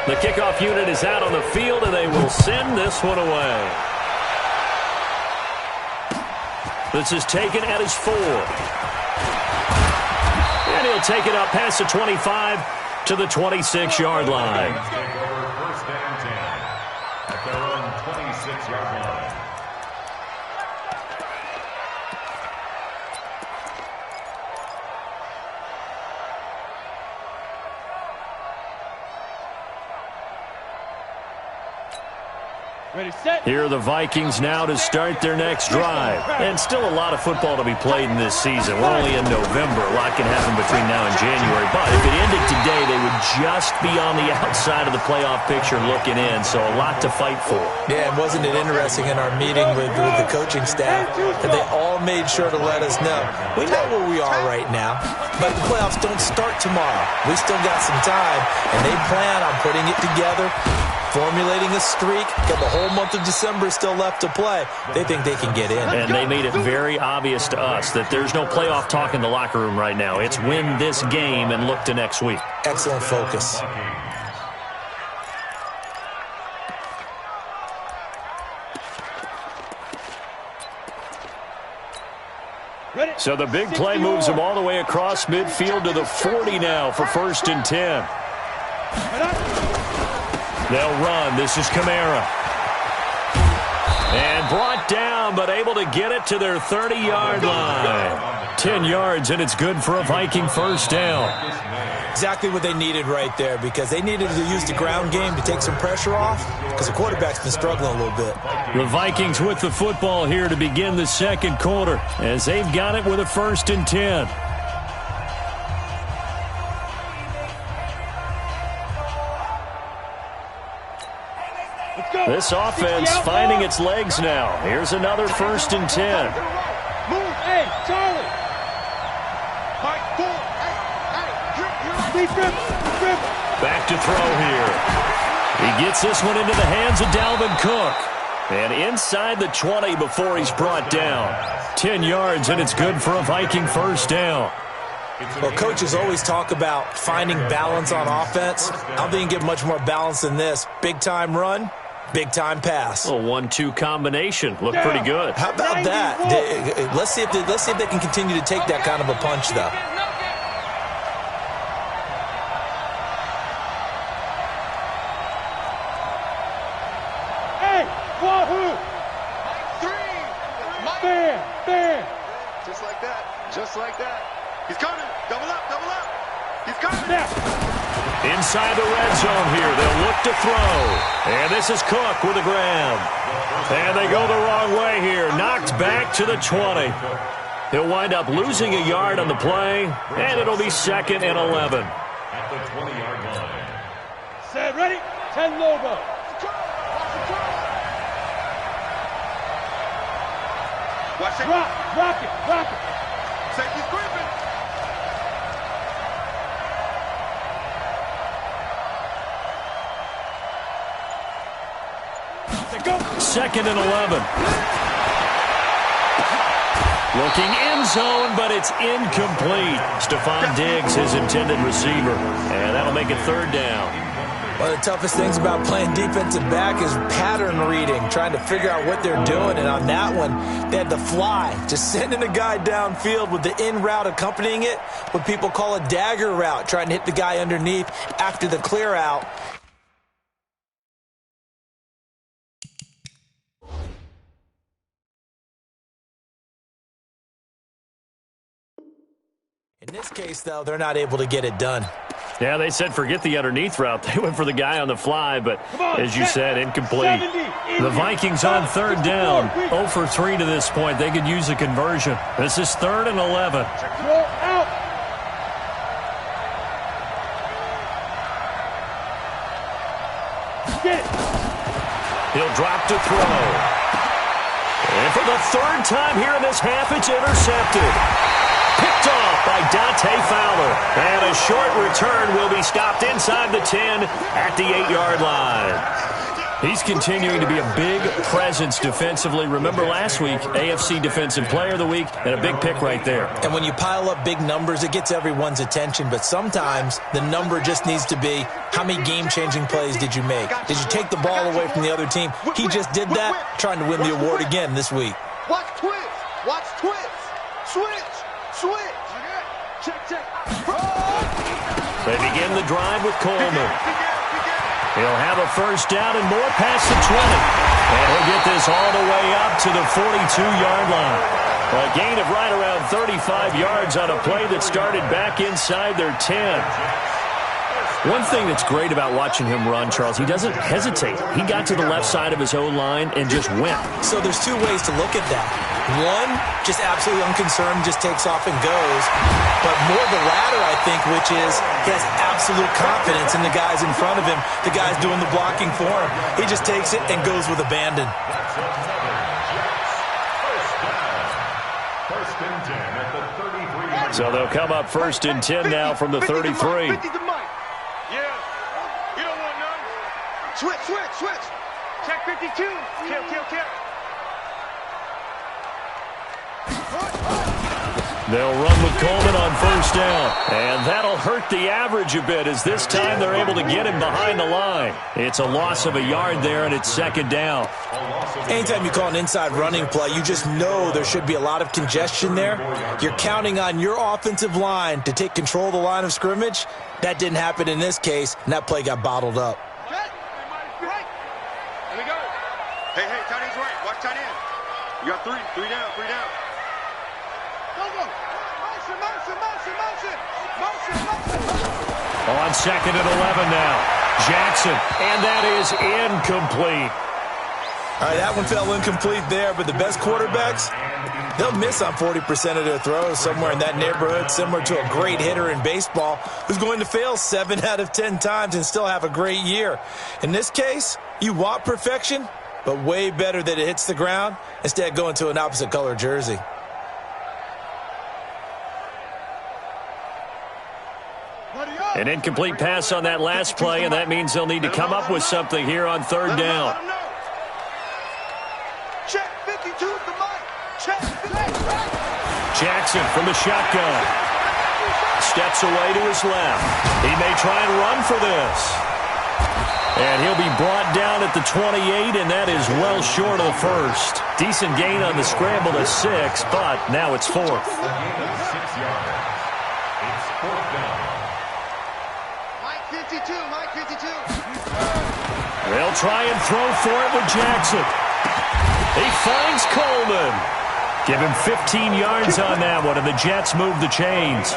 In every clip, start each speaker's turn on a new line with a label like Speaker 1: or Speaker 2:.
Speaker 1: The kickoff unit is out on the field, and they will send this one away. This is taken at his 4. And he'll take it up past the 25 to the 26-yard line.
Speaker 2: First and 10 at their own 26-yard line.
Speaker 1: Here are the Vikings now to start their next drive. And still a lot of football to be played in this season. We're only in November. A lot can happen between now and January. But if it ended today, they would just be on the outside of the playoff picture looking in. So a lot to fight for.
Speaker 3: Yeah, and wasn't it interesting in our meeting with the coaching staff that they all made sure to let us know. We know where we are right now, but the playoffs don't start tomorrow. We still got some time, and they plan on putting it together, formulating a streak. Got the whole month of December still left to play. They think they can get in.
Speaker 1: And they made it very obvious to us that there's no playoff talk in the locker room right now. It's win this game and look to next week.
Speaker 3: Excellent focus.
Speaker 1: So the big play moves them all the way across midfield to the 40 now for 1st and 10. They'll run. This is Kamara. And brought down, but able to get it to their 30-yard line. 10 yards, and it's good for a Viking first down.
Speaker 3: Exactly what they needed right there, because they needed to use the ground game to take some pressure off, because the quarterback's been struggling a little bit.
Speaker 1: The Vikings with the football here to begin the second quarter, as they've got it with a 1st and 10. This offense finding its legs now. Here's another 1st and 10.
Speaker 4: Move, hey, Charlie.
Speaker 1: Back to throw here. He gets this one into the hands of Dalvin Cook. And inside the 20 before he's brought down. 10 yards, and it's good for a Viking first down.
Speaker 3: Well, coaches always talk about finding balance on offense. I don't think you can get much more balance than this. Big-time run, big-time pass.
Speaker 1: A 1-2 combination. Looked pretty good.
Speaker 3: How about that? Let's see if they can continue to take that kind of a punch, though.
Speaker 4: Hey, Wahoo! Bam!
Speaker 5: Just like that. Just like that. He's coming. Double up. He's coming.
Speaker 1: Inside the red zone here. They'll look to throw. And this is Cook with a grab. And they go the wrong way here. Knocked back to the 20. He'll wind up losing a yard on the play. And it'll be 2nd and 11.
Speaker 2: At the 20-yard line.
Speaker 4: Set, ready? 10 Lobo.
Speaker 5: Watch it.
Speaker 4: Rock it.
Speaker 5: Safety's creeping.
Speaker 4: Go.
Speaker 1: 2nd and 11. Looking end zone, but it's incomplete. Stephon Diggs, his intended receiver. And that'll make it 3rd down.
Speaker 3: One of the toughest things about playing defensive back is pattern reading, trying to figure out what they're doing. And on that one, they had the fly, just sending a guy downfield with the in route accompanying it, what people call a dagger route, trying to hit the guy underneath after the clear out. In this case, though, they're not able to get it done.
Speaker 1: Yeah, they said forget the underneath route. They went for the guy on the fly, but as you said, incomplete. The Vikings on 3rd down. 0 for 3 to this point. They could use a conversion. This is 3rd and 11.
Speaker 4: Out. Get it.
Speaker 1: He'll drop to throw. And for the 3rd time here in this half, it's intercepted. Picked off by Dante Fowler. And a short return will be stopped inside the 10 at the 8-yard line. He's continuing to be a big presence defensively. Remember last week, AFC Defensive Player of the Week, and a big pick right there.
Speaker 3: And when you pile up big numbers, it gets everyone's attention. But sometimes the number just needs to be, how many game-changing plays did you make? Did you take the ball away from the other team? He just did that, trying to win the award again this week.
Speaker 5: Watch twist. Watch twist. Switch. Switch. Check, check.
Speaker 1: They begin the drive with Coleman. He'll have a first down and more past the 20. And he'll get this all the way up to the 42-yard line. A gain of right around 35 yards on a play that started back inside their 10. One thing that's great about watching him run, Charles, he doesn't hesitate. He got to the left side of his O-line and just went.
Speaker 3: So there's two ways to look at that. One, just absolutely unconcerned, just takes off and goes. But more the latter, I think, which is he has absolute confidence in the guys in front of him, the guys doing the blocking for him. He just takes it and goes with abandon.
Speaker 1: So they'll come up 1st and 10 now from the 33.
Speaker 5: Switch, switch, switch. Check 52. Kill, kill, kill.
Speaker 1: They'll run with Coleman on 1st down. And that'll hurt the average a bit as this time they're able to get him behind the line. It's a loss of a yard there, and it's 2nd down.
Speaker 3: Anytime you call an inside running play, you just know there should be a lot of congestion there. You're counting on your offensive line to take control of the line of scrimmage. That didn't happen in this case, and that play got bottled up.
Speaker 5: Hey, tight end's right. Watch tight end. You got three down. Go. Motion.
Speaker 1: On 2nd and 11 now. Jackson, and that is incomplete.
Speaker 3: All right, that one fell incomplete there, but the best quarterbacks, they'll miss on 40% of their throws, somewhere in that neighborhood, similar to a great hitter in baseball who's going to fail 7 out of 10 times and still have a great year. In this case, you want perfection, but way better that it hits the ground instead of going to an opposite color jersey.
Speaker 1: An incomplete pass on that last play, and that means they'll need to come up with something here on 3rd down.
Speaker 5: Check 52 at the mic. Check.
Speaker 1: Jackson from the shotgun. Steps away to his left. He may try and run for this. And he'll be brought down at the 28, and that is well short of the 1st. Decent gain on the scramble to 6, but now it's 4th.
Speaker 2: It's 4th down.
Speaker 5: Mike 52.
Speaker 1: They'll try and throw for it with Jackson. He finds Coleman. Give him 15 yards on that one, and the Jets move the chains.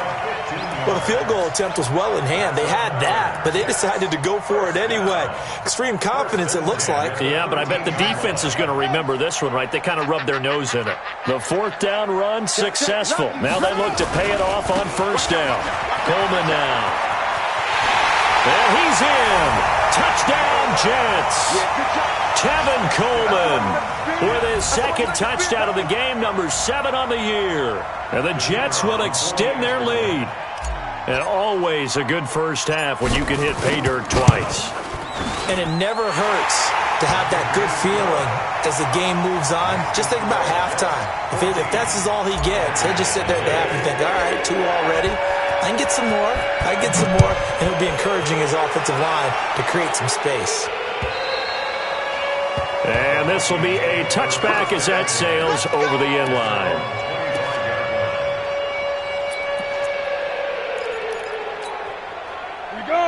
Speaker 3: Well, the field goal attempt was well in hand. They had that, but they decided to go for it anyway. Extreme confidence, it looks like.
Speaker 1: Yeah, but I bet the defense is going to remember this one, right? They kind of rubbed their nose in it. The 4th down run, successful. Now they look to pay it off on 1st down. Coleman now. And he's in. Touchdown, Jets. Tevin Coleman with his 2nd touchdown of the game, number 7 on the year. And the Jets will extend their lead. And always a good first half when you can hit pay dirt twice.
Speaker 3: And it never hurts to have that good feeling as the game moves on. Just think about halftime. If that's all he gets, he'll just sit there at the half and think, all right, 2 already. I can get some more. And he'll be encouraging his offensive line to create some space.
Speaker 1: And this will be a touchback as that sails over the end line.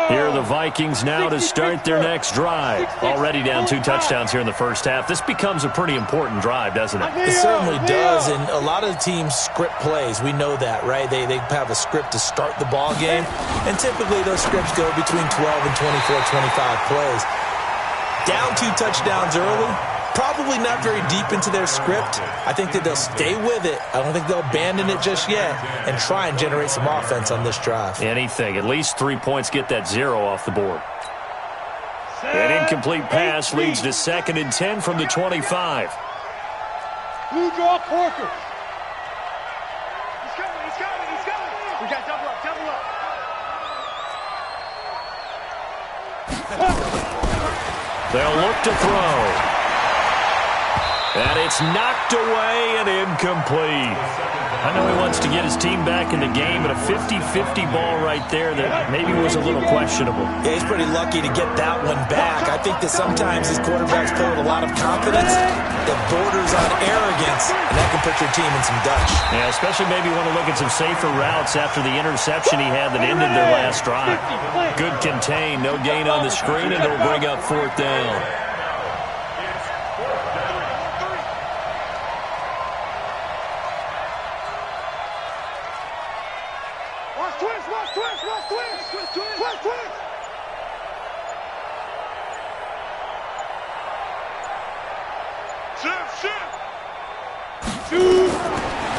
Speaker 1: Here are the Vikings now to start their next drive. Already down 2 touchdowns here in the first half. This becomes a pretty important drive, doesn't it?
Speaker 3: It certainly does, and a lot of the teams script plays. We know that, right? They have a script to start the ball game, and typically those scripts go between 12 and 24, 25 plays. Down 2 touchdowns early, probably not very deep into their script. I think that they'll stay with it. I don't think they'll abandon it just yet and try and generate some offense on this drive.
Speaker 1: Anything. At least 3 points get that 0 off the board. An incomplete pass leads to 2nd and 10 from the 25.
Speaker 4: Blue draw Corker.
Speaker 5: He's coming. We got double up.
Speaker 1: They'll look to throw. And it's knocked away and incomplete. I know he wants to get his team back in the game, but a 50-50 ball right there that maybe was a little questionable.
Speaker 3: Yeah, he's pretty lucky to get that one back. I think that sometimes these quarterbacks play with a lot of confidence that borders on arrogance, and that can put your team in some Dutch.
Speaker 1: Yeah, especially maybe want to look at some safer routes after the interception he had that ended their last drive. Good contain, no gain on the screen, and it'll bring up 4th down.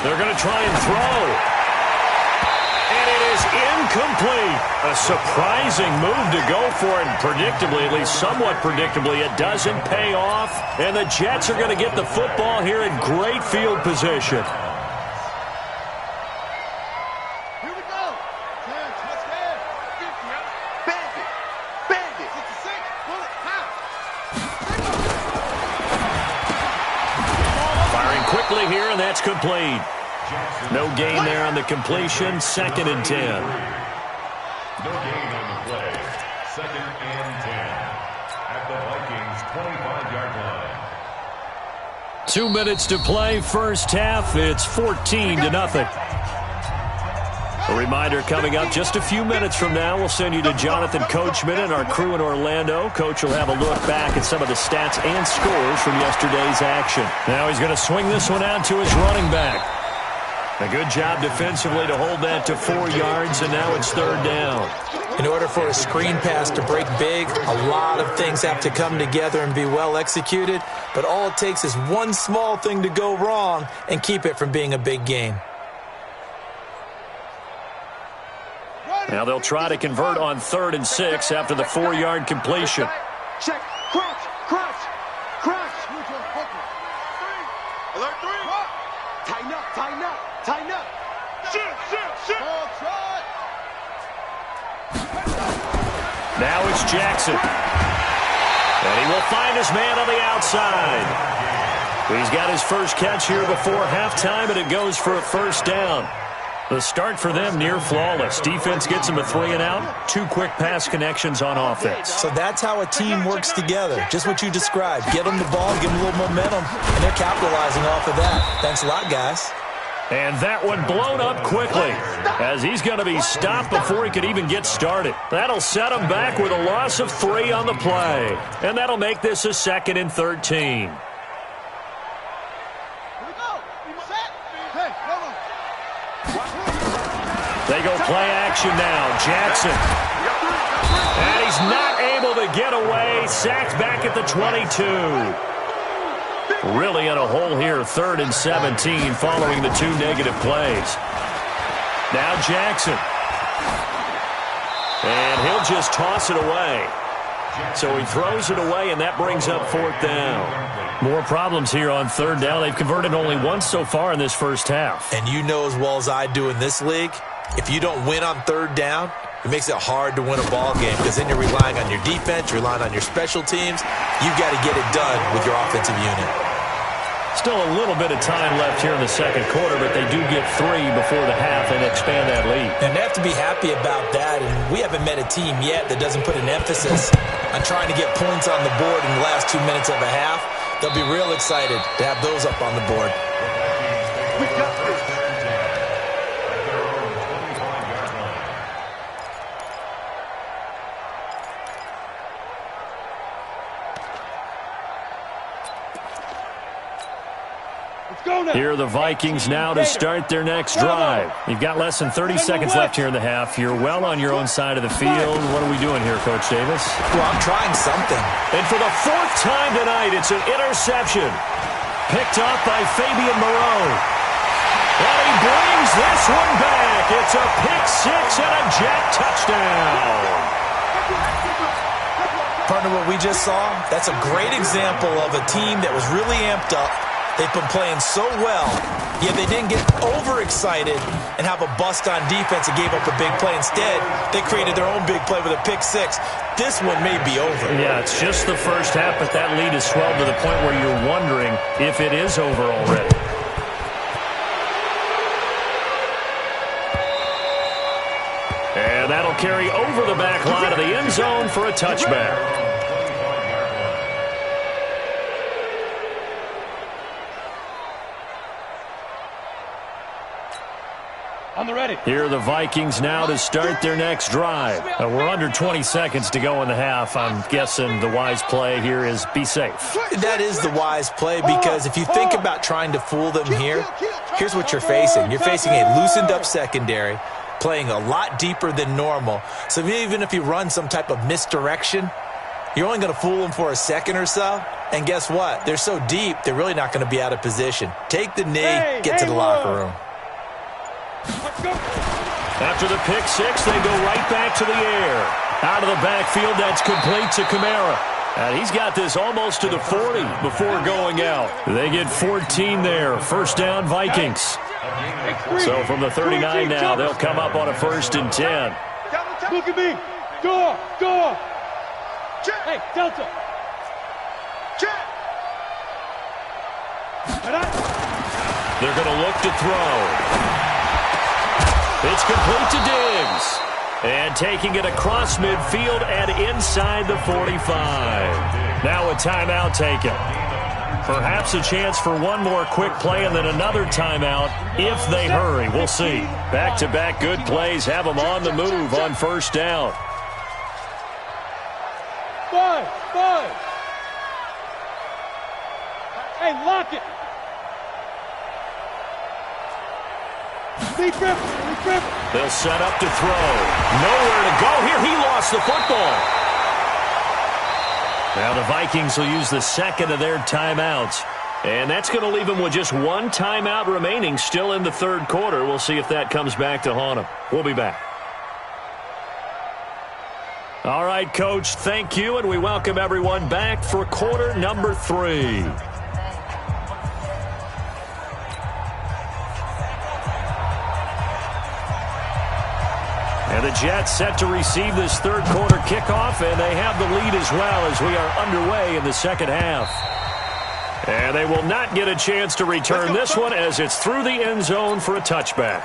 Speaker 1: They're going to try and throw. And it is incomplete. A surprising move to go for it. And predictably, at least somewhat predictably, it doesn't pay off. And the Jets are going to get the football here in great field position.
Speaker 4: Here we go. 10, touchdown. 50. Bandit. Bandit. 66. Bullet. Pound.
Speaker 1: Firing quickly here, and that's complete. No gain there on the completion. 2nd and 10.
Speaker 2: No gain on the play. 2nd and 10. At the Vikings' 25-yard line.
Speaker 1: 2 minutes to play. First half, it's 14-0. A reminder coming up just a few minutes from now. We'll send you to Jonathan Coachman and our crew in Orlando. Coach will have a look back at some of the stats and scores from yesterday's action. Now he's going to swing this one out to his running back. A good job defensively to hold that to 4 yards, and now it's 3rd down.
Speaker 3: In order for a screen pass to break big, a lot of things have to come together and be well executed, but all it takes is one small thing to go wrong and keep it from being a big gain.
Speaker 1: Now they'll try to convert on 3rd and 6 after the 4-yard completion.
Speaker 4: Check. Crouch. Crouch. Crouch.
Speaker 5: Alert 3.
Speaker 4: Tighten up. Tighten up. Tighten up.
Speaker 5: Shit.
Speaker 4: Ball trot.
Speaker 1: Now it's Jackson. And he will find his man on the outside. He's got his first catch here before halftime, and it goes for a 1st down. The start for them near flawless. Defense gets them a 3 and out. 2 quick pass connections on offense.
Speaker 3: So that's how a team works together. Just what you described. Get them the ball, give them a little momentum, and they're capitalizing off of that. Thanks a lot, guys.
Speaker 1: And that one blown up quickly as he's going to be stopped before he could even get started. That'll set him back with a loss of 3 on the play. And that'll make this a 2nd and 13. They go play action now. Jackson. And he's not able to get away. Sacked back at the 22. Really in a hole here. 3rd and 17 following the 2 negative plays. Now Jackson. And he'll just toss it away. So he throws it away, and that brings up 4th down. More problems here on 3rd down. They've converted only once so far in this first half.
Speaker 3: And you know as well as I do in this league, if you don't win on 3rd down, it makes it hard to win a ball game because then you're relying on your defense, you're relying on your special teams. You've got to get it done with your offensive unit.
Speaker 1: Still a little bit of time left here in the 2nd quarter, but they do get 3 before the half and expand that lead.
Speaker 3: And they have to be happy about that, and we haven't met a team yet that doesn't put an emphasis on trying to get points on the board in the last 2 minutes of a half. They'll be real excited to have those up on the board.
Speaker 4: We got this.
Speaker 1: Here are the Vikings now to start their next drive. You've got less than 30 seconds left here in the half. You're well on your own side of the field. What are we doing here, Coach Davis?
Speaker 3: Well, I'm trying something.
Speaker 1: And for the 4th time tonight, it's an interception. Picked up by Fabian Moreau. And he brings this one back. It's a pick 6 and a Jet touchdown.
Speaker 3: Partner, what we just saw, that's a great example of a team that was really amped up. They've been playing so well, Yeah, they didn't get overexcited and have a bust on defense and gave up a big play. Instead, they created their own big play with a pick six. This one may be over.
Speaker 1: Yeah, it's just the first half, but that lead is swelled to the point where you're wondering if it is over already. And that'll carry over the back line of the end zone for a touchback.
Speaker 4: On the ready.
Speaker 1: Here are the Vikings now to start their next drive. We're under 20 seconds to go in the half. I'm guessing the wise play here is be safe.
Speaker 3: That is the wise play, because if you think about trying to fool them here, here's what you're facing. You're facing a loosened up secondary, playing a lot deeper than normal. So even if you run some type of misdirection, you're only going to fool them for a second or so. And guess what? They're so deep, they're really not going to be out of position. Take the knee, get to the locker room.
Speaker 1: After the pick six, they go right back to the air. Out of the backfield, that's complete to Kamara. And he's got this almost to the 40 before going out. They get 14 there. First down, Vikings. So from the 39 now, they'll come up on a 1st and 10.
Speaker 4: Look at me. Go up. Hey, Delta.
Speaker 1: They're going to look to throw. It's complete to Diggs. And taking it across midfield and inside the 45. Now a timeout taken. Perhaps a chance for one more quick play and then another timeout if they hurry. We'll see. Back-to-back good plays have them on the move on first down.
Speaker 4: 5. Hey, lock it.
Speaker 1: They'll set up to throw. Nowhere to go here. He lost the football. Now the Vikings will use the second of their timeouts. And that's going to leave them with just one timeout remaining still in the third quarter. We'll see if that comes back to haunt them. We'll be back. All right, Coach, thank you, and we welcome everyone back for quarter number 3. And the Jets set to receive this third quarter kickoff, and they have the lead as well as we are underway in the second half. And they will not get a chance to return this one as it's through the end zone for a touchback.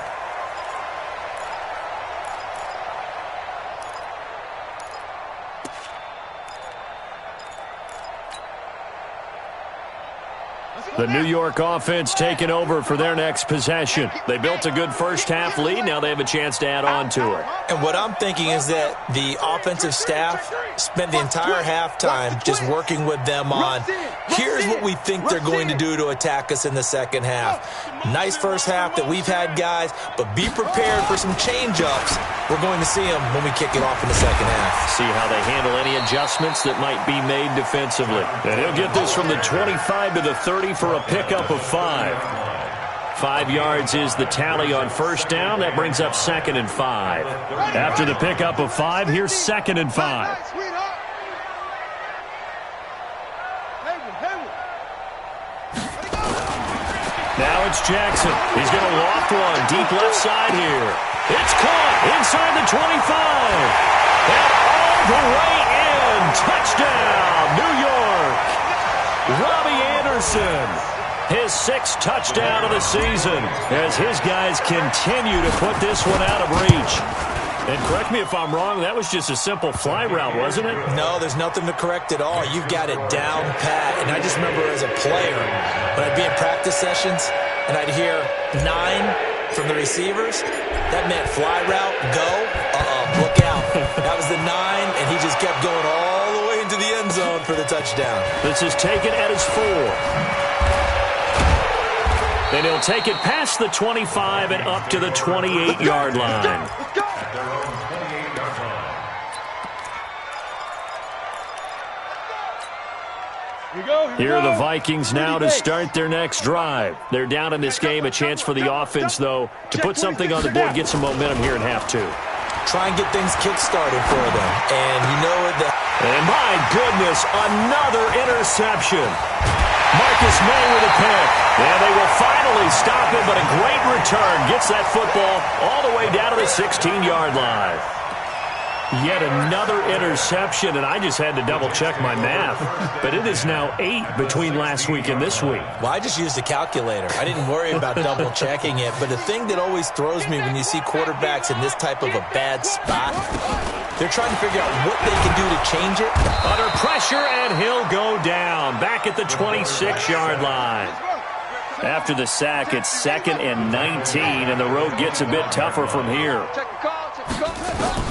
Speaker 1: The New York offense taking over for their next possession. They built a good first half lead. Now they have a chance to add on to it.
Speaker 3: And what I'm thinking is that the offensive staff spent the entire halftime just working with them on, here's what we think they're going to do to attack us in the second half. Nice first half that we've had, guys, but be prepared for some change-ups. We're going to see them when we kick it off in the second half.
Speaker 1: See how they handle any adjustments that might be made defensively. And he'll get this from the 25 to the 30 for a pickup of 5. 5 yards is the tally on first down. That brings up 2nd and 5. After the pickup of 5, here's 2nd and 5. Now it's Jackson. He's going to loft one deep left side here. It's caught inside the 25. And all the way in. Touchdown, New York. Robbie Anderson. His 6th touchdown of the season as his guys continue to put this one out of reach. And correct me if I'm wrong, that was just a simple fly route, wasn't it?
Speaker 3: No, there's nothing to correct at all. You've got it down pat. And I just remember as a player, when I'd be in practice sessions and I'd hear 9 from the receivers, that meant fly route, go, look out. That was the 9, and he just kept going all the way into the end zone for the touchdown.
Speaker 1: This is taken at his 4. And he'll take it past the 25 and up to the 28-yard line. Here are the Vikings now to start their next drive. They're down in this game. A chance for the offense, though, to put something on the board, get some momentum here in half 2.
Speaker 3: Try and get things kick-started for them. And you know that.
Speaker 1: And my goodness, another interception. Marcus May with a pick. And they will finally stop him, but a great return. Gets that football all the way down to the 16-yard line. Yet another interception, and I just had to double-check my math. But it is now 8 between last week and this week.
Speaker 3: Well, I just used a calculator. I didn't worry about double-checking it. But the thing that always throws me when you see quarterbacks in this type of a bad spot, they're trying to figure out what they can do to change it.
Speaker 1: Under pressure, and he'll go down. Back at the 26-yard line. After the sack, it's 2nd and 19, and the road gets a bit tougher from here.
Speaker 4: Check the call, check the call.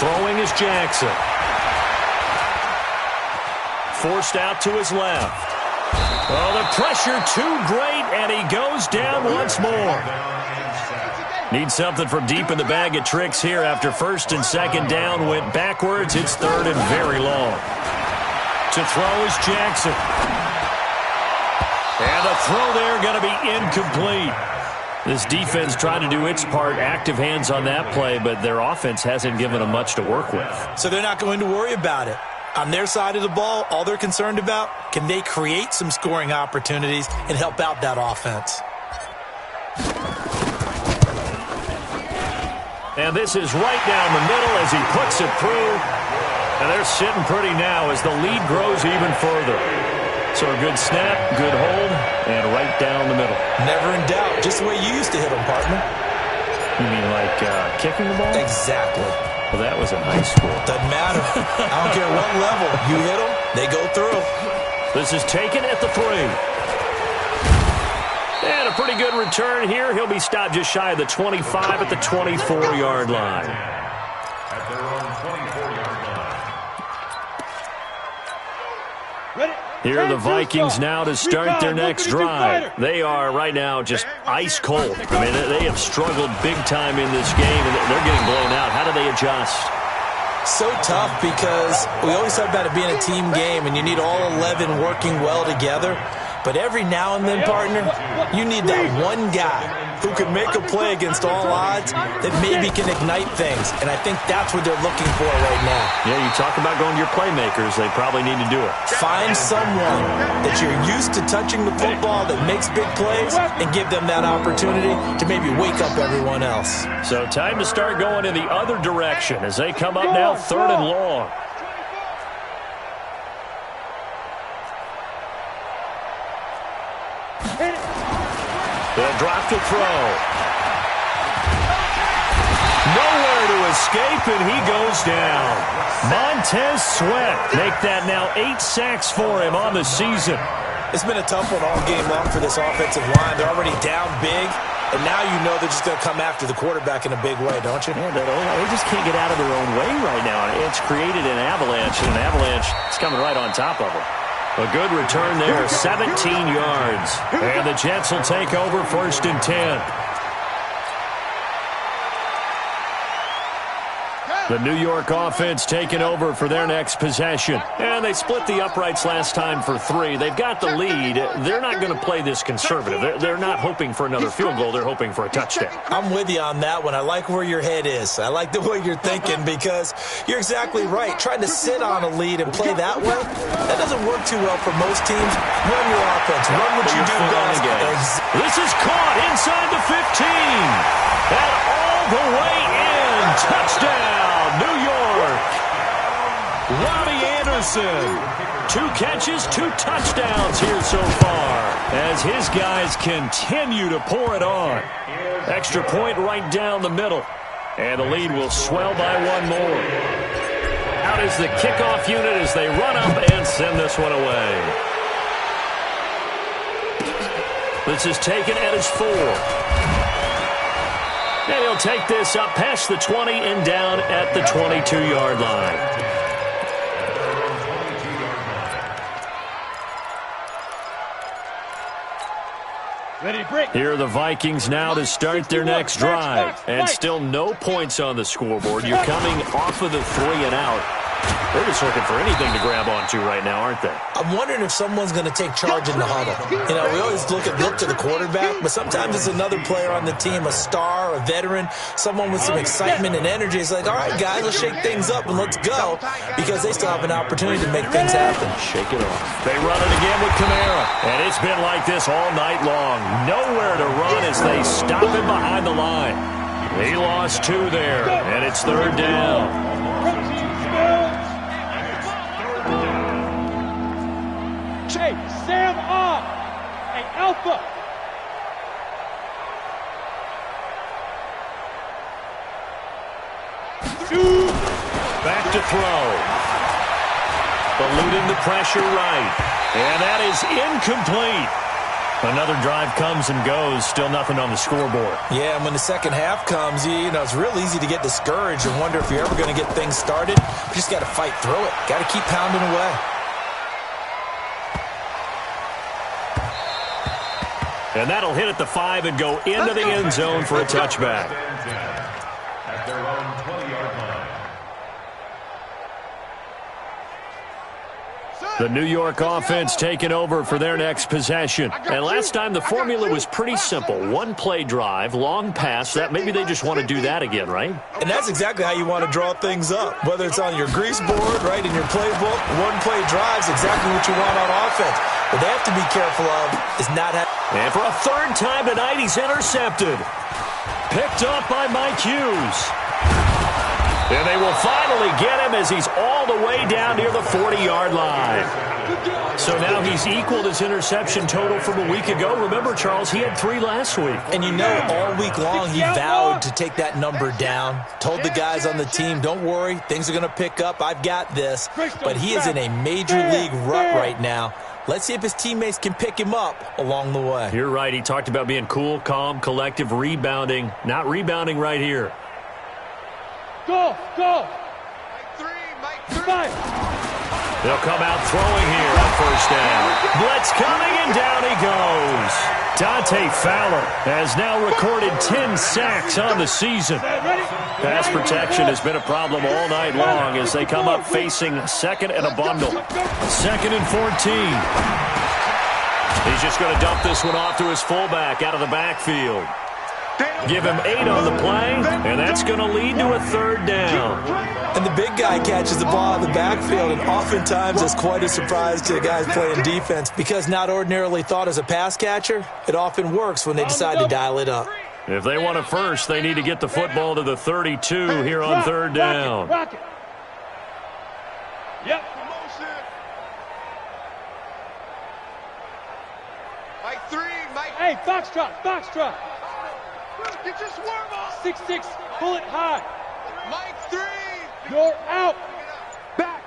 Speaker 1: Throwing is Jackson. Forced out to his left. Oh, the pressure too great, and he goes down once more. Needs something from deep in the bag of tricks here after 1st and 2nd down. Went backwards. It's 3rd and very long. To throw is Jackson. And the throw there going to be incomplete. This defense trying to do its part, active hands on that play, but their offense hasn't given them much to work with.
Speaker 3: So they're not going to worry about it. On their side of the ball, all they're concerned about, can they create some scoring opportunities and help out that offense?
Speaker 1: And this is right down the middle as he puts it through. And they're sitting pretty now as the lead grows even further. So a good snap, good hold, and right down the middle.
Speaker 3: Never in doubt. Just the way you used to hit them, partner.
Speaker 1: You mean like kicking the ball?
Speaker 3: Exactly.
Speaker 1: Well, that was in high school.
Speaker 3: Doesn't matter. I don't care what level. You hit them, they go through.
Speaker 1: This is taken at the 3. And a pretty good return here. He'll be stopped just shy of the 25 at the 24-yard line.
Speaker 2: At their own 24-yard line.
Speaker 4: Ready?
Speaker 1: Here are the Vikings now to start their next drive. They are right now just ice cold. I mean, they have struggled big time in this game, and they're getting blown out. How do they adjust?
Speaker 3: So tough because we always talk about it being a team game, and you need all 11 working well together. But every now and then, partner, you need that one guy who can make a play against all odds that maybe can ignite things. And I think that's what they're looking for right now.
Speaker 1: Yeah, you talk about going to your playmakers. They probably need to do it.
Speaker 3: Find someone that you're used to touching the football that makes big plays and give them that opportunity to maybe wake up everyone else.
Speaker 1: So time to start going in the other direction as they come up now 3rd and long. They'll drop to throw. Nowhere to escape, and he goes down. Montez Sweat make that now 8 sacks for him on the season.
Speaker 3: It's been a tough one all game long for this offensive line. They're already down big, and now you know they're just going to come after the quarterback in a big way, don't you?
Speaker 1: Yeah, they just can't get out of their own way right now. It's created an avalanche, and an avalanche is coming right on top of them. A good return there, 17 yards. And the Jets will take over 1st and 10. The New York offense taking over for their next possession. And they split the uprights last time for 3. They've got the lead. They're not going to play this conservative. They're not hoping for another field goal. They're hoping for a touchdown.
Speaker 3: I'm with you on that one. I like where your head is. I like the way you're thinking because you're exactly right. Trying to sit on a lead and play that way, that doesn't work too well for most teams. Run your offense. Run what you do best.
Speaker 1: This is caught inside the 15. And all the way in. Touchdown. New York. Robbie Anderson. 2 catches, 2 touchdowns here so far as his guys continue to pour it on. Extra point right down the middle. And the lead will swell by 1 more. Out is the kickoff unit as they run up and send this one away. This is taken at his 4. And he'll take this up past the 20 and down at the 22-yard line. Here are the Vikings now to start their next drive. And still no points on the scoreboard. You're coming off of the 3 and out. They're just looking for anything to grab onto right now, aren't they?
Speaker 3: I'm wondering if someone's going to take charge in the huddle. You know, we always look to the quarterback, but sometimes it's another player on the team, a star, a veteran, someone with some excitement and energy. It's like, all right, guys, let's shake things up and let's go, because they still have an opportunity to make things happen.
Speaker 1: Shake it off. They run it again with Kamara, and it's been like this all night long. Nowhere to run as they stop him behind the line. He lost 2 there, and it's 3rd down.
Speaker 6: Hey, Sam off. Hey, Alpha.
Speaker 1: Back to throw. Eluding the pressure right. And that is incomplete. Another drive comes and goes. Still nothing on the scoreboard.
Speaker 3: Yeah, and when the second half comes, you know, it's real easy to get discouraged and wonder if you're ever going to get things started. You just got to fight through it. Got to keep pounding away.
Speaker 1: And that'll hit at the 5 and go into the end zone for a touchback.
Speaker 2: At their own 20-yard line.
Speaker 1: The New York offense taking over for their next possession. And last time the formula was pretty simple. 1-play drive, long pass. That maybe they just want to do that again, right?
Speaker 3: And that's exactly how you want to draw things up. Whether it's on your grease board, right, in your playbook, 1-play drive is exactly what you want on offense. What they have to be careful of is not having...
Speaker 1: And for a 3rd time tonight, he's intercepted. Picked up by Mike Hughes. And they will finally get him as he's all the way down near the 40-yard line. So now he's equaled his interception total from a week ago. Remember, Charles, he had 3 last week.
Speaker 3: And you know, all week long he vowed to take that number down. Told the guys on the team, don't worry, things are going to pick up. I've got this. But he is in a major league rut right now. Let's see if his teammates can pick him up along the way.
Speaker 1: You're right. He talked about being cool, calm, collective, rebounding. Not rebounding right here.
Speaker 6: Go.
Speaker 5: Mike 3.
Speaker 1: They'll come out throwing here on 1st down. Blitz coming, and down he goes. Dante Fowler has now recorded 10 sacks on the season. Pass protection has been a problem all night long as they come up facing 2nd and a bundle. 2nd and 14. He's just going to dump this one off to his fullback out of the backfield. Give him 8 on the play, and that's going to lead to a 3rd down.
Speaker 3: And the big guy catches the ball in the backfield, and oftentimes it's quite a surprise to the guys playing defense because not ordinarily thought as a pass catcher, it often works when they decide to dial it up.
Speaker 1: If they want a first, they need to get the football to the 32 here on 3rd down.
Speaker 6: Rock it. Yep.
Speaker 5: Mike 3.
Speaker 6: Hey, Foxtrot.
Speaker 5: Get your swarm on.
Speaker 6: 6-6, bullet high.
Speaker 5: Mike 3.
Speaker 6: You're out.
Speaker 5: Back.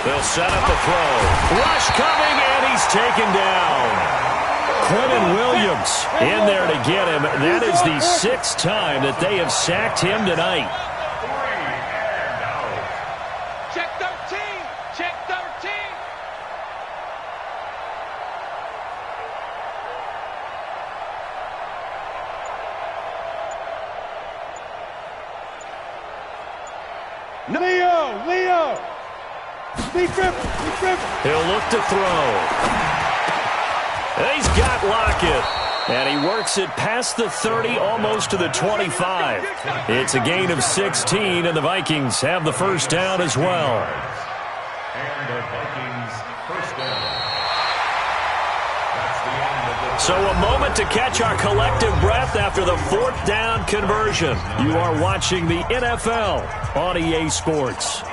Speaker 1: They'll set up the throw. Rush coming, and he's taken down. Quentin Williams in there to get him. That is the 6th time that they have sacked him tonight.
Speaker 5: Check 13.
Speaker 6: Leo. Be careful.
Speaker 1: He'll look to throw. He's got Lockett. And he works it past the 30, almost to the 25. It's a gain of 16, and the Vikings have the 1st down as well.
Speaker 2: And the Vikings 1st down. That's the end of the...
Speaker 1: So a moment to catch our collective breath after the 4th down conversion. You are watching the NFL on EA Sports.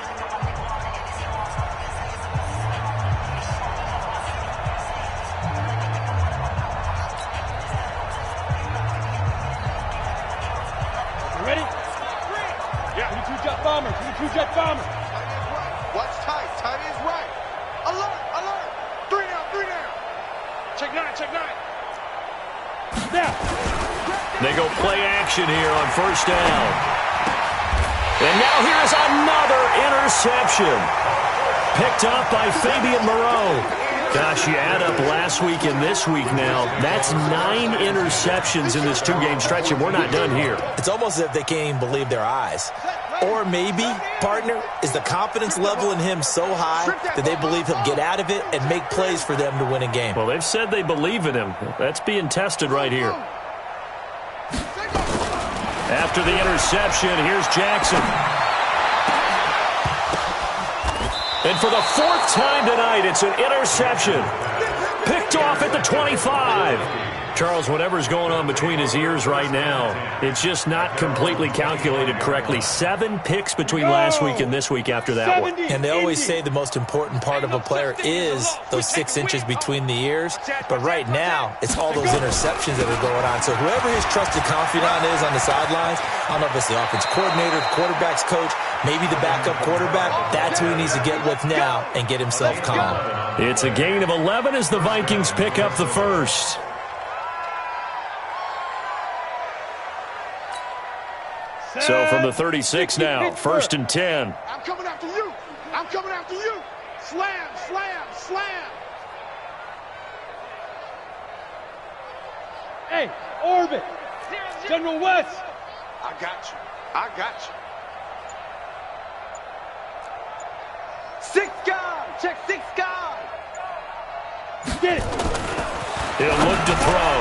Speaker 6: Ready? Yeah. 22-jet bomber.
Speaker 5: Watch tight. Tight is right. Alert. 3 down. Check 9.
Speaker 6: Now.
Speaker 1: They go play action here on 1st down. And now here's another interception. Picked up by Fabian Moreau. Gosh, you add up last week and this week now, that's 9 interceptions in this 2-game stretch, and we're not done here.
Speaker 3: It's almost as if they can't even believe their eyes. Or maybe, partner, is the confidence level in him so high that they believe he'll get out of it and make plays for them to win a game.
Speaker 1: Well, they've said they believe in him. That's being tested right here. After the interception, here's Jackson. And for the 4th time tonight, it's an interception. Picked off at the 25. Charles, whatever's going on between his ears right now, it's just not completely calculated correctly. 7 picks between last week and this week after that one.
Speaker 3: And they always say the most important part of a player is those 6 inches between the ears. But right now, it's all those interceptions that are going on. So whoever his trusted confidant is on the sidelines, I don't know if it's the offense coordinator, the quarterback's coach, maybe the backup quarterback, that's who he needs to get with now and get himself calm.
Speaker 1: It's a gain of 11 as the Vikings pick up the first. So from the 36 now, 1st and 10.
Speaker 4: I'm coming after you. I'm coming after you. Slam, slam, slam.
Speaker 6: Hey, orbit. General West.
Speaker 4: I got you. I got you. 6 guard. Check 6 guard.
Speaker 6: Get it.
Speaker 1: He'll look to throw.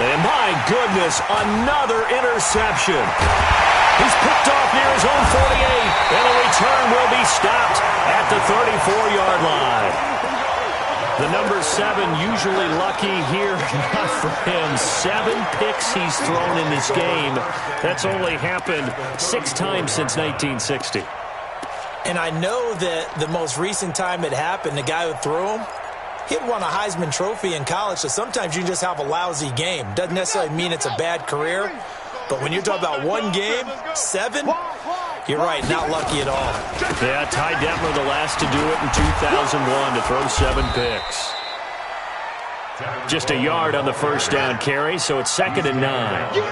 Speaker 1: And my goodness, another interception. He's picked off near his own 48, and the return will be stopped at the 34-yard line. The number 7 usually lucky here, not for him. 7 picks he's thrown in this game. That's only happened 6 times since 1960.
Speaker 3: And I know that the most recent time it happened, the guy who threw him, he'd won a Heisman Trophy in college, so sometimes you just have a lousy game. Doesn't necessarily mean it's a bad career. But when you're talking about one game, 7, you're right, not lucky at all.
Speaker 1: Yeah, Ty Detmer, the last to do it in 2001, to throw 7 picks. Just a yard on the first down carry, so it's 2nd and 9.
Speaker 2: A gain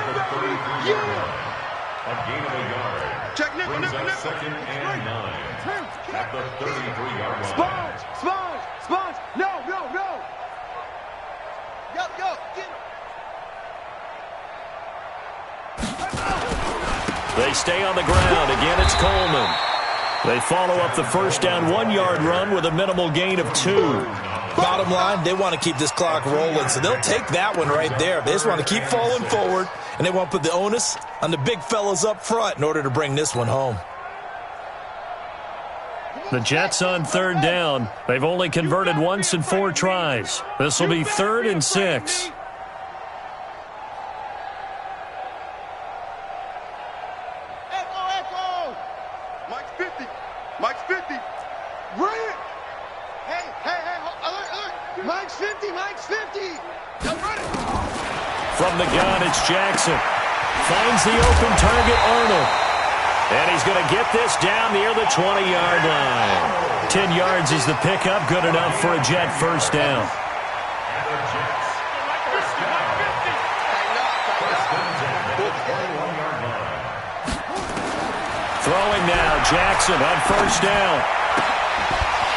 Speaker 2: of a yard.
Speaker 4: Check nickel,
Speaker 2: Brings
Speaker 4: nickel,
Speaker 2: up
Speaker 4: nickel.
Speaker 2: 2nd and 9 at the 33-yard line.
Speaker 4: Sponge, sponge, sponge. No. Go, get him.
Speaker 1: They stay on the ground. Again, it's Coleman. They follow up the first down 1-yard run with a minimal gain of 2.
Speaker 3: Bottom line, they want to keep this clock rolling, so they'll take that one right there. They just want to keep falling forward, and they want to put the onus on the big fellas up front in order to bring this one home.
Speaker 1: The Jets on 3rd down. They've only converted once in 4 tries. This will be 3rd and 6.
Speaker 4: Echo. Mike's 50. Mike's 50. Bring it. Hey. Alert. Mike's 50. Mike's 50. Now run it.
Speaker 1: From the gun, it's Jackson. Finds the open target, Arnold. And he's going to get this down near the 20-yard line. 10 yards is the pickup, good enough for a Jet first down. Throwing now, Jackson on first down.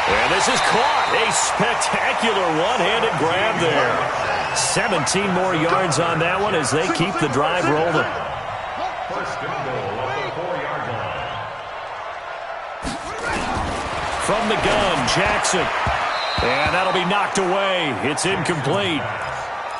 Speaker 1: And this is caught. A spectacular one-handed grab there. 17 more yards on that one as they keep the drive rolling.
Speaker 2: First and goal at the 4-yard line.
Speaker 1: From the gun, Jackson. And that'll be knocked away. It's incomplete.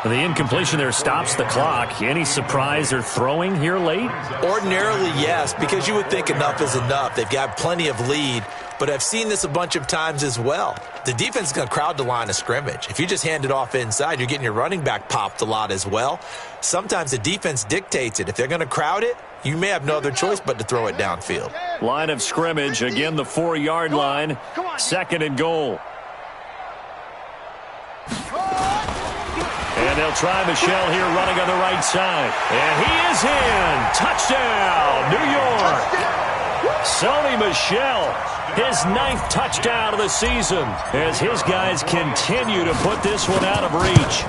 Speaker 1: The incompletion there stops the clock. Any surprise they're throwing here late?
Speaker 3: Ordinarily, yes, because you would think enough is enough. They've got plenty of lead, but I've seen this a bunch of times as well. The defense is going to crowd the line of scrimmage. If you just hand it off inside, you're getting your running back popped a lot as well. Sometimes the defense dictates it. If they're going to crowd it, you may have no other choice but to throw it downfield.
Speaker 1: Line of scrimmage, again the 4-yard line, 2nd and goal. And they'll try Michel here running on the right side. And he is in. Touchdown, New York. Sony Michel, his 9th touchdown of the season as his guys continue to put this one out of reach.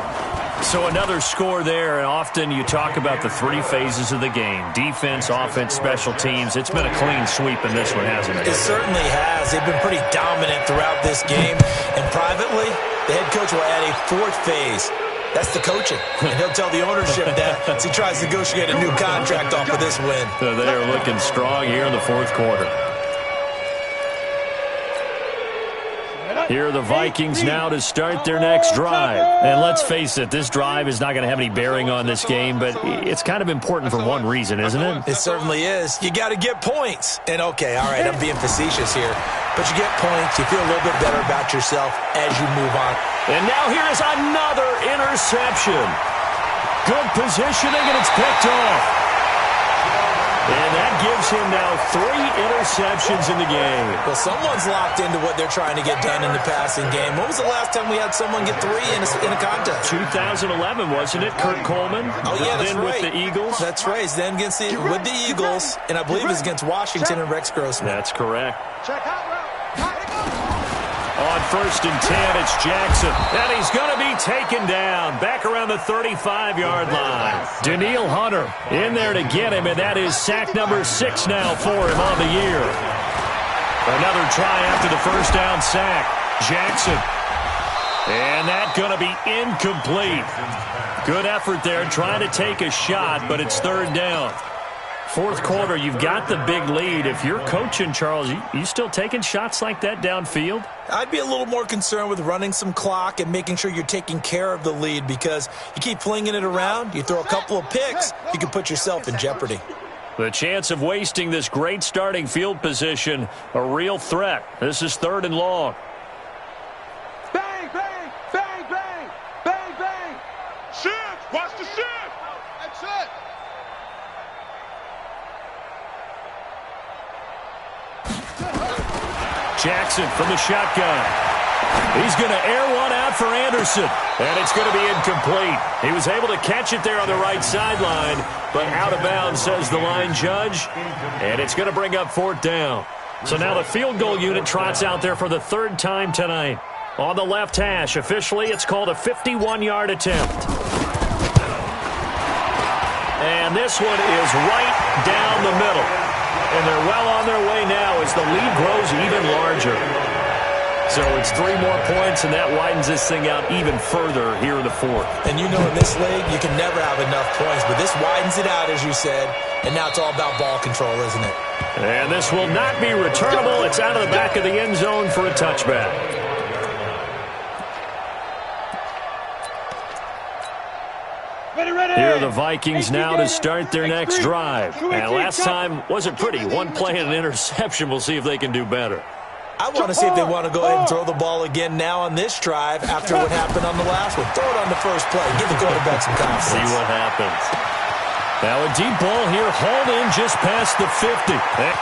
Speaker 1: So another score there, and often you talk about the three phases of the game. Defense, offense, special teams. It's been a clean sweep in this one, hasn't it?
Speaker 3: It certainly has. They've been pretty dominant throughout this game. And privately, the head coach will add a fourth phase. That's the coaching. And he'll tell the ownership that as he tries to negotiate a new contract off of this win.
Speaker 1: So they are looking strong here in the fourth quarter. Here are the Vikings now to start their next drive. And let's face it, this drive is not going to have any bearing on this game, but it's kind of important for one reason, isn't it?
Speaker 3: It certainly is. You got to get points. And, okay, all right, I'm being facetious here. But you get points, you feel a little bit better about yourself as you move on.
Speaker 1: And now here is another interception. Good positioning, and it's picked off. And that gives him now 3 interceptions in the game.
Speaker 3: Well, someone's locked into what they're trying to get done in the passing game. When was the last time we had someone get 3 in a contest?
Speaker 1: 2011, wasn't it? Kurt Coleman.
Speaker 3: Oh, yeah, that's
Speaker 1: then
Speaker 3: right.
Speaker 1: with the Eagles.
Speaker 3: That's right. Then with the Eagles, and I believe it was against Washington and Rex Grossman.
Speaker 1: That's correct.
Speaker 4: Check out route.
Speaker 1: On 1st and 10, it's Jackson. And he's going to be taken down. Back around the 35-yard line. Daniil Hunter in there to get him, and that is sack number 6 now for him on the year. Another try after the first down sack. Jackson. And that's going to be incomplete. Good effort there trying to take a shot, but it's 3rd down. Fourth quarter, you've got the big lead. If you're coaching, Charles, you still taking shots like that downfield?
Speaker 3: I'd be a little more concerned with running some clock and making sure you're taking care of the lead, because you keep flinging it around, you throw a couple of picks, you can put yourself in jeopardy.
Speaker 1: The chance of wasting this great starting field position, a real threat. This is 3rd and long.
Speaker 4: Bang, bang, bang, bang, bang, bang.
Speaker 5: Shift! Watch the shift!
Speaker 4: That's it.
Speaker 1: Jackson from the shotgun. He's going to air one out for Anderson, and it's going to be incomplete. He was able to catch it there on the right sideline, but out of bounds, says the line judge, and it's going to bring up 4th down. So now the field goal unit trots out there for the 3rd time tonight. On the left hash, officially, it's called a 51-yard attempt. And this one is right down the middle. And they're well on their way now as the lead grows even larger. So it's 3 more points, and that widens this thing out even further here in the 4th.
Speaker 3: And you know, in this league, you can never have enough points, but this widens it out, as you said, and now it's all about ball control, isn't it?
Speaker 1: And this will not be returnable. It's out of the back of the end zone for a touchback. Here are the Vikings now to start their next drive. And last time wasn't pretty. 1 play and an interception. We'll see if they can do better.
Speaker 3: I want to see if they want to go ahead and throw the ball again now on this drive after what happened on the last one. Throw it on the first play. Give the quarterback some confidence.
Speaker 1: See what happens. Now a deep ball here, hauled in just past the 50.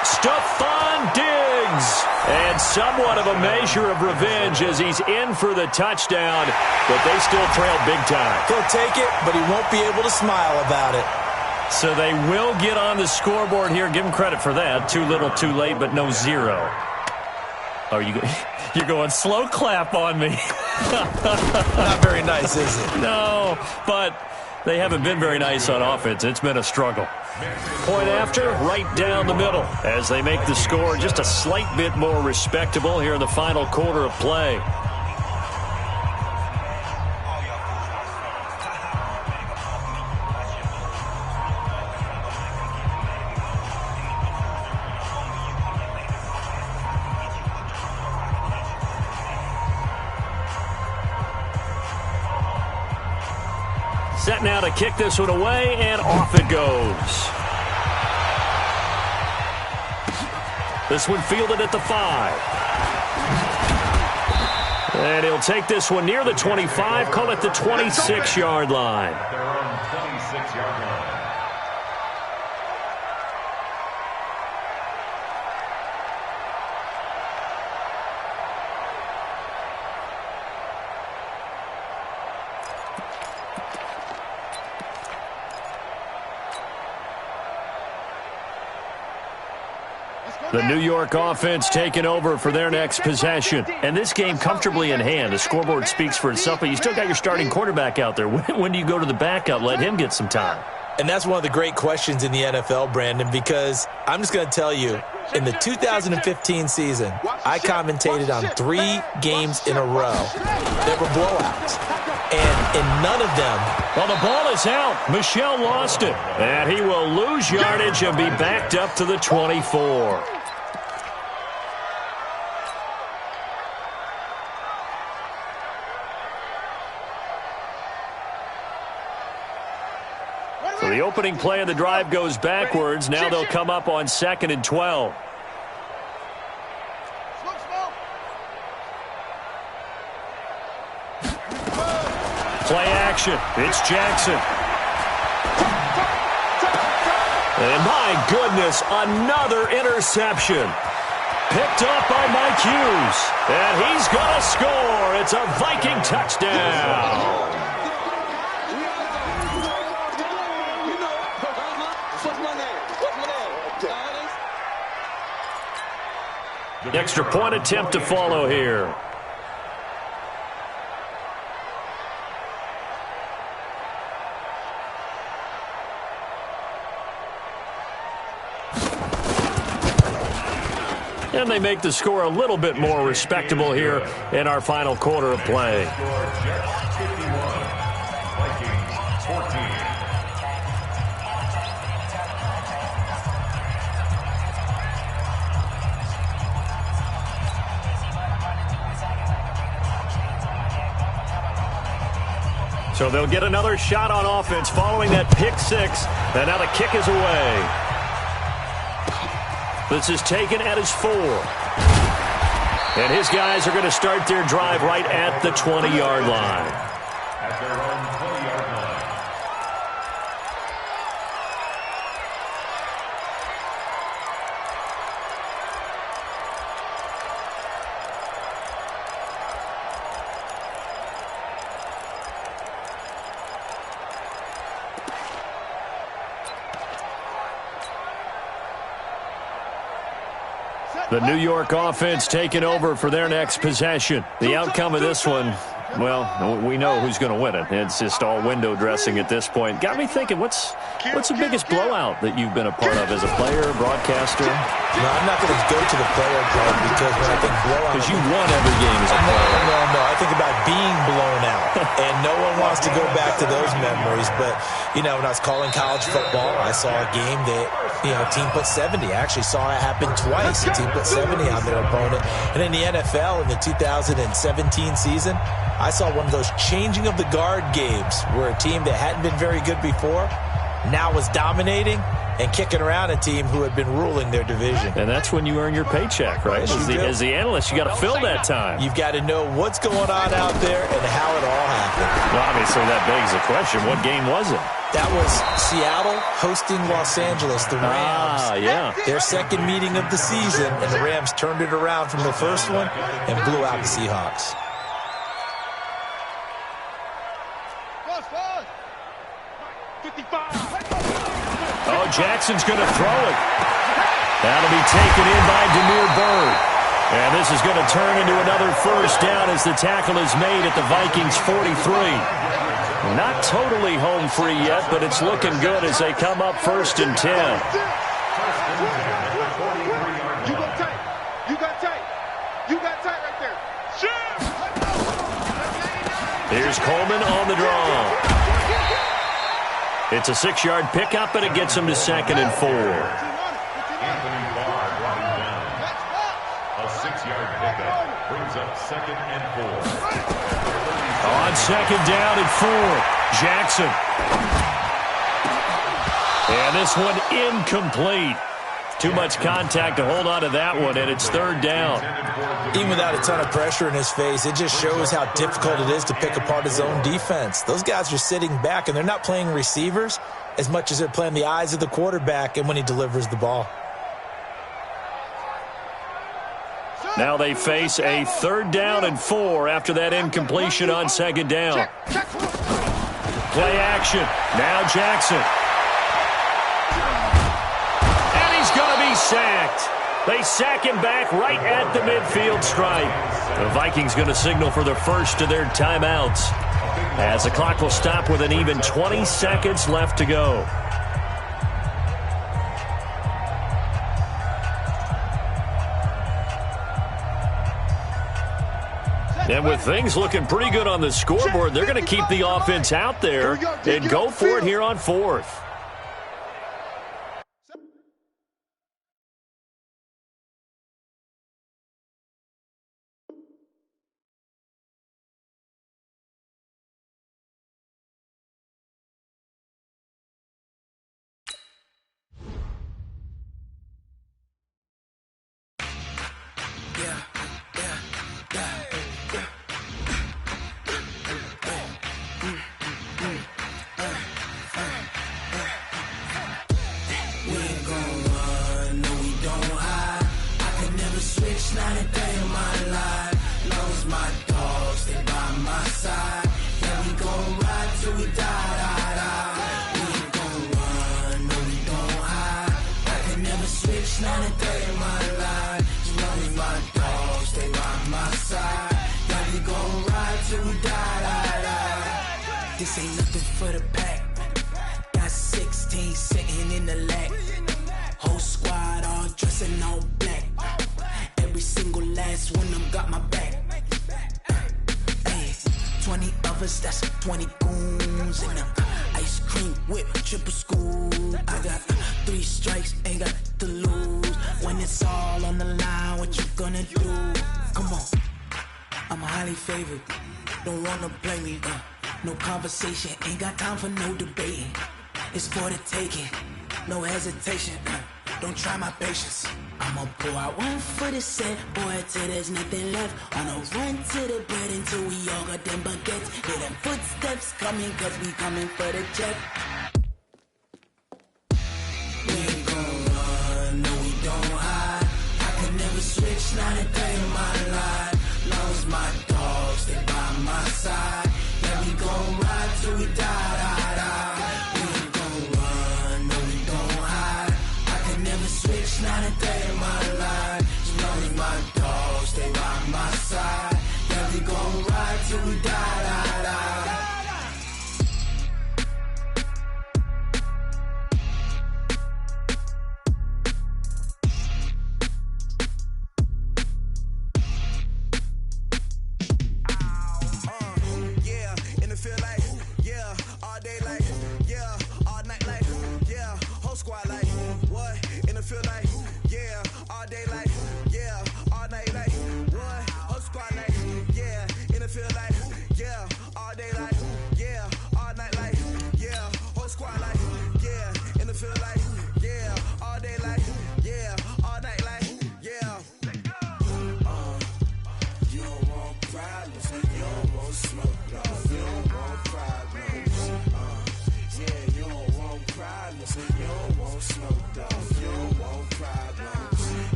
Speaker 1: Stephon Diggs. And somewhat of a measure of revenge as he's in for the touchdown, but they still trail big time.
Speaker 3: He'll take it, but he won't be able to smile about it.
Speaker 1: So they will get on the scoreboard here. Give him credit for that. Too little, too late, but no 0. Oh, you're going slow clap on me.
Speaker 3: Not very nice, is it?
Speaker 1: No, but they haven't been very nice on offense. It's been a struggle. Point after, right down the middle as they make the score just a slight bit more respectable here in the final quarter of play. Set now to kick this one away, and off it goes. This one fielded at the 5. And he'll take this one near the 25, call it the 26-yard line.
Speaker 2: They're on the 26-yard line.
Speaker 4: Let's go.
Speaker 1: The New York offense taking over for their next possession. And this game comfortably in hand. The scoreboard speaks for itself, but you still got your starting quarterback out there. When do you go to the backup? Let him get some time.
Speaker 3: And that's one of the great questions in the NFL, Brandon, because I'm just going to tell you, in the 2015 season, I commentated on 3 games in a row. There were blowouts. And in none of them...
Speaker 1: Well, the ball is out. Michel lost it. And he will lose yardage and be backed up to the 24. So the opening play of the drive goes backwards. Now they'll come up on 2nd and 12. Play action. It's Jackson. And my goodness, another interception. Picked up by Mike Hughes. And he's going to score. It's a Viking touchdown. Extra point attempt to follow here. And they make the score a little bit more respectable here in our final quarter of play. So they'll get another shot on offense following that pick 6. And now the kick is away. This is taken at his 4. And his guys are going to start their drive right at the 20-yard line.
Speaker 2: At their own 20-yard line.
Speaker 1: The New York offense taking over for their next possession. The outcome of this one, well, we know who's going to win it. It's just all window dressing at this point. Got me thinking, what's the biggest blowout that you've been a part of as a player, broadcaster?
Speaker 3: No, I'm not going to go to the player part because when I think blowout...
Speaker 1: Because you won every game as a player.
Speaker 3: No. I think about being blown out. And no one wants to go back to those memories. But, you know, when I was calling college football, I saw a game that, you know, a team put 70. I actually saw it happen twice. A team put 70 on their opponent. And in the NFL, in the 2017 season, I saw one of those changing of the guard games where a team that hadn't been very good before now was dominating and kicking around a team who had been ruling their division.
Speaker 1: And that's when you earn your paycheck, right? As the analyst, you got to fill that time.
Speaker 3: You've got to know what's going on out there and how it all happened.
Speaker 1: Well, obviously, that begs the question, what game was it?
Speaker 3: That was Seattle hosting Los Angeles, the Rams.
Speaker 1: Yeah.
Speaker 3: Their second meeting of the season, and the Rams turned it around from the first one and blew out the Seahawks.
Speaker 1: Oh, Jackson's going to throw it. That'll be taken in by Demir Bird. And this is going to turn into another first down as the tackle is made at the Vikings 43. Not totally home free yet, but it's looking good as they come up 1st and 10. Here's Coleman on the draw. It's a 6-yard pickup, and it gets him to 2nd and 4.
Speaker 2: Anthony Barr brought him down. A 6-yard pickup brings up 2nd and 4.
Speaker 1: On 2nd down and 4, Jackson. And this one incomplete. Too much contact to hold on to that one, and it's 3rd down.
Speaker 3: Even without a ton of pressure in his face, it just shows how difficult it is to pick apart his own defense. Those guys are sitting back, and they're not playing receivers as much as they're playing the eyes of the quarterback and when he delivers the ball.
Speaker 1: Now they face a 3rd down and 4 after that incompletion on 2nd down. Play action. Now Jackson. And he's going to be sacked. They sack him back right at the midfield stripe. The Vikings going to signal for the first of their timeouts, as the clock will stop with an even 20 seconds left to go. And with things looking pretty good on the scoreboard, they're going to keep the offense out there and go for it here on fourth.
Speaker 7: This ain't nothing for the pack. Got 16 sitting in the lap. Whole squad all dressing all black. Every single last one of them got my back. Hey, 20 of us, that's 20 goons in them. Ice cream whip, triple school. I got 3 strikes, ain't got to lose. When it's all on the line, what you gonna do? Come on, I'm highly favored. Don't wanna play me, no conversation, ain't got time for no debating. It's for the taking, no hesitation. Don't try my patience. I'ma pour out one for the set, boy, till there's nothing left. On a run to the bread until we all got them baguettes. Hear them footsteps coming, cause we coming for the check. We ain't gon' run, no we don't hide. I can never switch, not a day in my life. Long as my dogs, they by my side. Yeah, we gon' ride till we die. We ain't gon' run, no we don't hide. I can never switch, not a day in my life. As long as my dogs, they by my side. Yeah, we gon' ride till we die.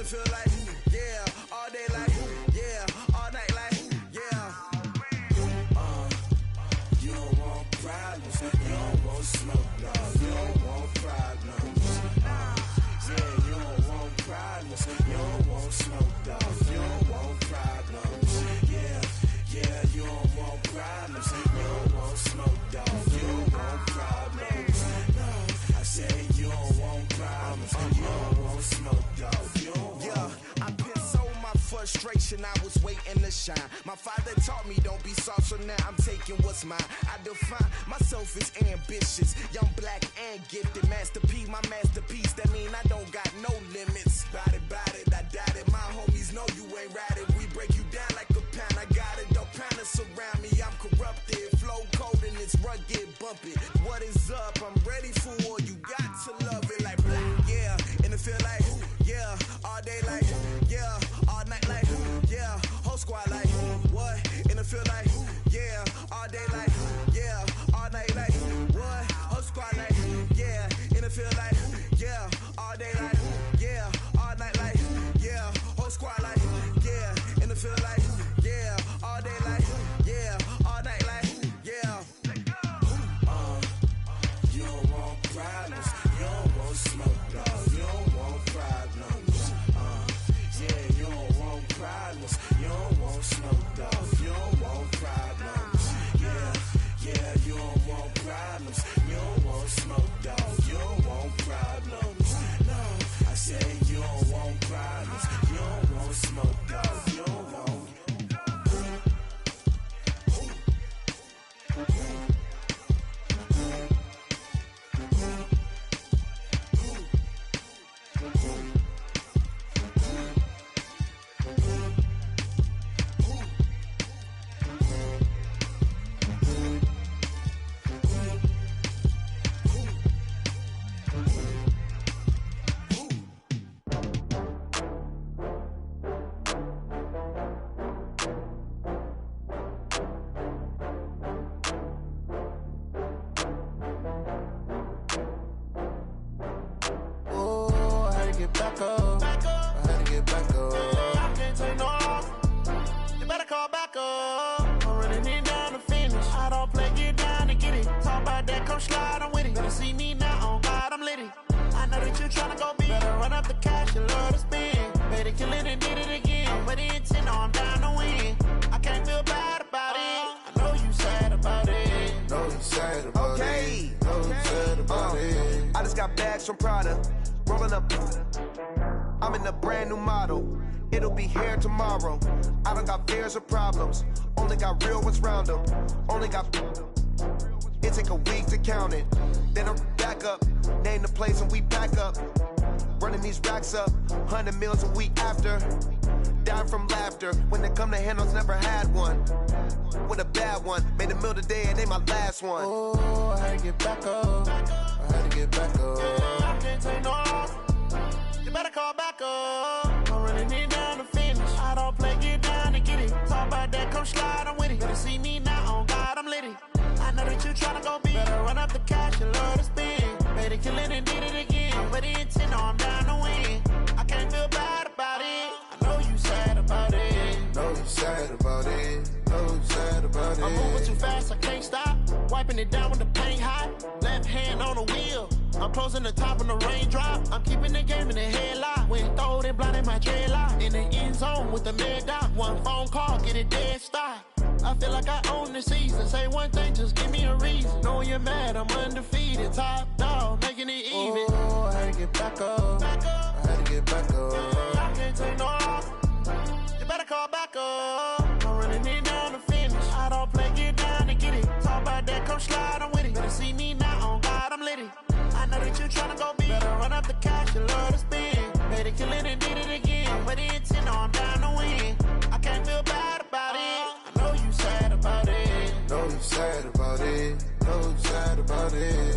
Speaker 7: Feel like, yeah, all day like, yeah, all night like.
Speaker 8: concentration, I was waiting to shine. My father taught me don't be soft, so now I'm taking what's mine. I define myself as ambitious, young, black, and gifted. Master P, my masterpiece, that mean I don't got no limits. Bout it, I doubt it. My homies know you ain't ratted. We break you down like a pound. I got it, don't pound us around me. I'm corrupted, flow cold and it's rugged, bumpy. What is up? I'm ready for war. You got to love it like black, yeah. And it feel like, yeah. All day like, yeah. All night like, yeah. Whole squad like, what? And it feel like, yeah. All day like, yeah. All night like, what? Whole squad like, yeah. And it feel like, yeah. All day like, yeah. All night like, yeah. Whole squad like, yeah. And it feel like, yeah. All day like, yeah. All night like, yeah. You don't want problems. You don't want smoke, dog. You don't want problems. Yeah, you don't want problems. You don't want smoke, dog. You don't want problems. Yeah, you don't want problems. You don't want smoke, dog. You don't want problems. No, I said you don't want problems. You don't want smoke, dog. You don't want.
Speaker 9: From Prada, rolling up. I'm in a brand new model. It'll be here tomorrow. I don't got fears or problems. Only got real ones round them. Only got. It take a week to count it. Then I'm back up. Name the place and we pack up. Running these racks up. 100 meals a week after. Dying from laughter. When they come to handles, never had one. With a bad one. Made a meal today and they my last one. Oh, I had to get back up. I had to get back up. I can't take no loss. You better call back up. I'm running it down to finish. I don't play, get down and get it. Talk about that, come slide, I'm with it. Better see me now, on God, I'm litty. I know that you tryna go big. Better run up the cash, you love to spend. Better kill it and did it again. But the intent, no, I'm down to win. I can't feel bad about it. I know you sad about it. Know you sad about it. Know you sad about it. I'm moving too fast, I can't stop. Wiping it down with the paint hot. Left hand on the wheel. I'm closing the top when the raindrop. I'm keeping the game in the headlock. When throwed and blinded my dreadlock. In the end zone with the mad dot. One phone call, get it dead stop. I feel like I own the season. Say one thing, just give me a reason. Knowing you're mad, I'm undefeated. Top dog, making it even. Oh, I had to get back up. I had to get back up. I can't take no loss. You better call back up. I'm running it down to finish. I don't play, get down and get it. Talk about that, come slide, I'm with it. Better see me now, on God, I'm litty. I know that you tryna go big. Better run up the cash, you love to spend. Better kill it and did it again. But the intent, no, I'm down to win. I can't feel bad about it. I know you sad about it. Know you sad about it. Know you sad about it.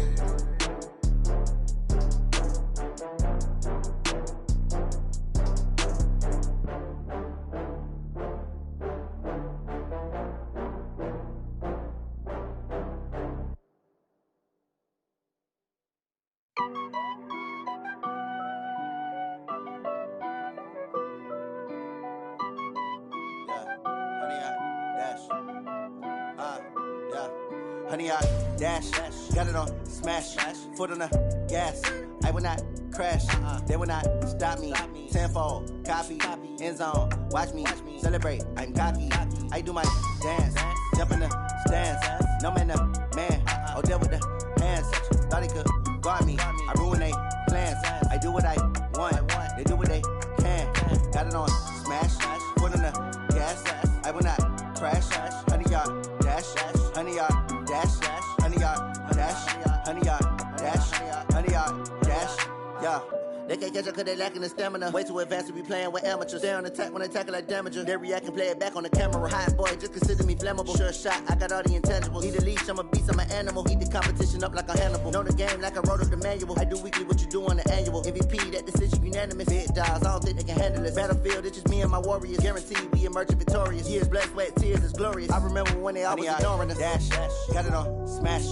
Speaker 10: Honey, I dash, got it on smash, foot on the gas. I will not crash, they will not stop me. Tenfold, copy, end zone, watch me celebrate. I'm cocky, I do my dance, jump in the stands. No man, the man, oh, there with the hands. Thought he could guard me, I ruin they plans. I do what I want, they do what they can. Got it on smash, foot on on the gas. I will not crash. 100 yard dash. 100 yard dash. 100 yard dash. 100 yard dash. 100 yard dash. Yeah. They can't catch up cause they lacking the stamina. Way too advanced to be playing with amateurs. Stay on attack when they tackle like damager. They react and play it back on the camera. Hot boy, just consider me flammable. Sure shot, I got all the intangibles. Need a leash, I'm a beast, I'm an animal. Eat the competition up like a Hannibal. Know the game like I wrote up the manual. I do weekly what you do on the annual. MVP, that decision unanimous. Big dogs, I don't think they can handle this. Battlefield, it's just me and my warriors. Guaranteed we emerge victorious. Years, blood, sweat, tears, is glorious. I remember when they always ignoring us. Dash, got it on, smash,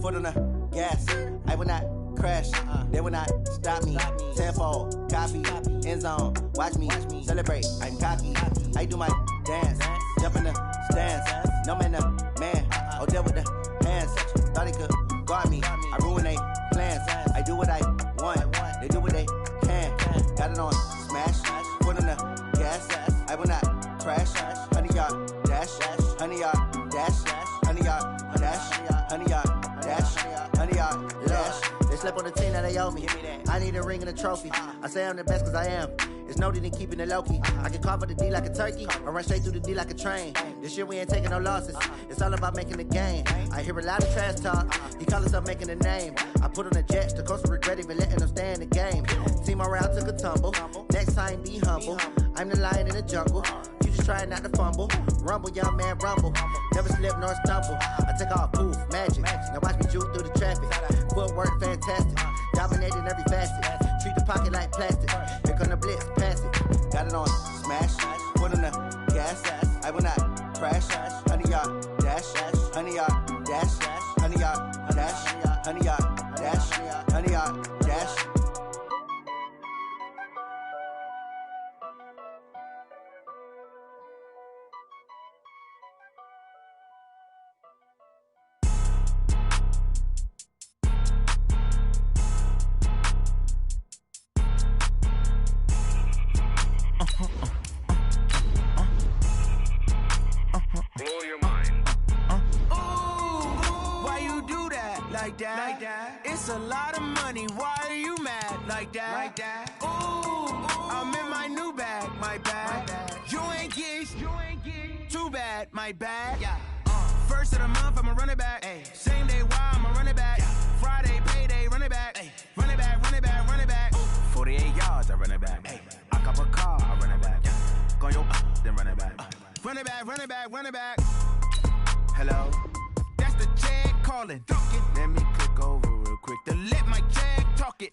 Speaker 10: foot on the gas. I will not crash, they will not stop me. Tenfold, copy, end zone, watch me celebrate. I'm cocky, I do my dance, jump in the stands. No man, man, oh deal with the hands. Thought he could guard me, I ruin they plans. I do what I want, they do what they can. Got it on smash, foot on the gas. I will not crash. 100 yard dash, 100 yard dash, 100 yard dash, 100 yard dash, 100 yard dash. They slept on the team that they owe me. I need a ring and a trophy. I say I'm the best cause I am. It's no need in keeping it low-key. I can carve up the D like a turkey or run straight through the D like a train. This year we ain't taking no losses. It's all about making the game. I hear a lot of trash talk. He call himself making a name. I put on the Jets. The coach will regret even letting them stay in the game. Team morale took a tumble. Next time be humble. I'm the lion in the jungle. You just try not to fumble. Rumble, young man, rumble. Never slip nor stumble. I take off, poof, magic. Now watch me juke through the traffic. Footwork fantastic. Dominating every facet. Treat the pocket like plastic. Here come the blitz, pass it. Got it on smash. Foot on the gas. I will not crash. 100 yard dash. 100 yard dash. 100 yard dash. 100 yard dash. 100 yard dash.
Speaker 2: Blow your mind.
Speaker 8: Why you do that? Like that? It's a lot of money. Why are you mad? Like that? Ooh, I'm in my new bag. My bag. You ain't get. Too bad. My bag. First of the month, I'ma run it back. Same day, why I'ma run it back. Friday, payday, run it back. Run it back, run it back, run it back. 48 yards, I run it back. I cop a car, I run it back. Go yo, then run it back. Run it back, run it back, run it back. Hello? That's the jag calling. Let me click over real quick to let my jag talk it.